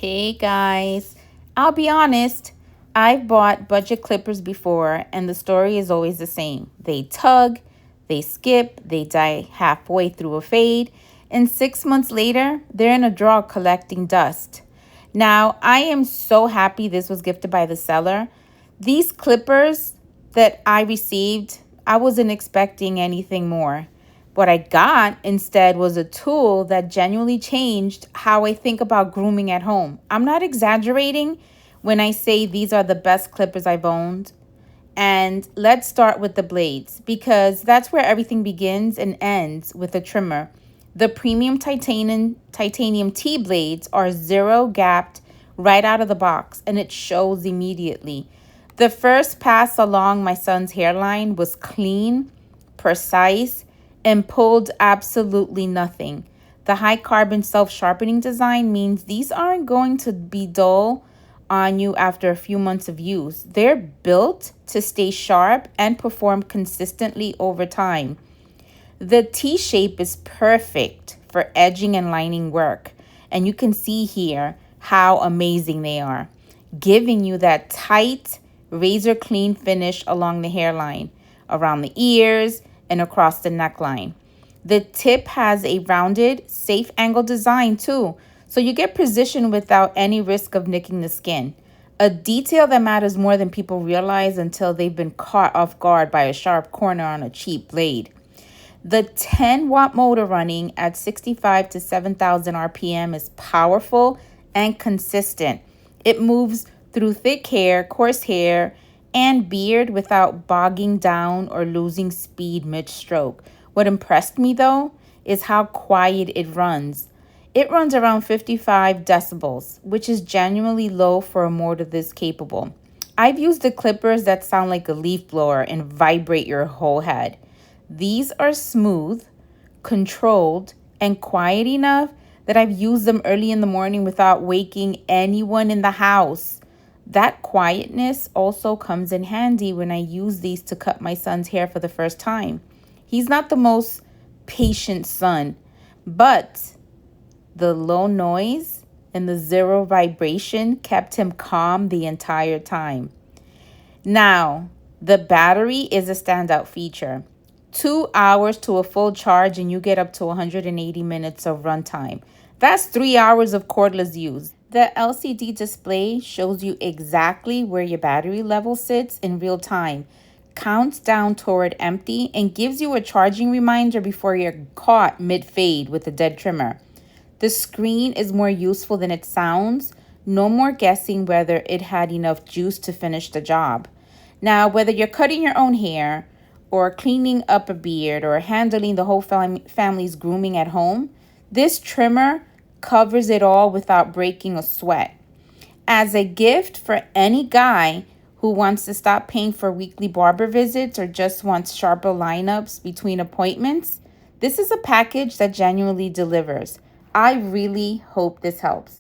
Hey guys, I'll be honest, I've bought budget clippers before and the story is always the same. They tug, they skip, they die halfway through a fade, and 6 months later, they're in a drawer collecting dust. Now, I am so happy this was gifted by the seller. These clippers that I received, I wasn't expecting anything more. What I got instead was a tool that genuinely changed how I think about grooming at home. I'm not exaggerating when I say these are the best clippers I've owned. And let's start with the blades because that's where everything begins and ends with a trimmer. The premium titanium T blades are zero gapped right out of the box and it shows immediately. The first pass along my son's hairline was clean, precise, and pulled absolutely nothing. The high carbon self-sharpening design means these aren't going to be dull on you after a few months of use. They're built to stay sharp and perform consistently over time. The T shape is perfect for edging and lining work, and you can see here how amazing they are, giving you that tight, razor clean finish along the hairline, around the ears, and across the neckline. The tip has a rounded, safe angle design too, so you get precision without any risk of nicking the skin. A detail that matters more than people realize until they've been caught off guard by a sharp corner on a cheap blade. The 10-watt motor running at 65 to 7,000 RPM is powerful and consistent. It moves through thick hair, coarse hair, and beard without bogging down or losing speed mid-stroke. What impressed me though is how quiet it runs. It runs around 55 decibels, which is genuinely low for a motor this capable. I've used the clippers that sound like a leaf blower and vibrate your whole head. These are smooth, controlled, and quiet enough that I've used them early in the morning without waking anyone in the house. That quietness also comes in handy when I use these to cut my son's hair for the first time. He's not the most patient son, but the low noise and the zero vibration kept him calm the entire time. Now, the battery is a standout feature. 2 hours to a full charge and you get up to 180 minutes of runtime. That's 3 hours of cordless use. The LCD display shows you exactly where your battery level sits in real time, counts down toward empty, and gives you a charging reminder before you're caught mid-fade with a dead trimmer. The screen is more useful than it sounds. No more guessing whether it had enough juice to finish the job. Now, whether you're cutting your own hair or cleaning up a beard or handling the whole family's grooming at home, this trimmer covers it all without breaking a sweat. As a gift for any guy who wants to stop paying for weekly barber visits or just wants sharper lineups between appointments, this is a package that genuinely delivers. I really hope this helps.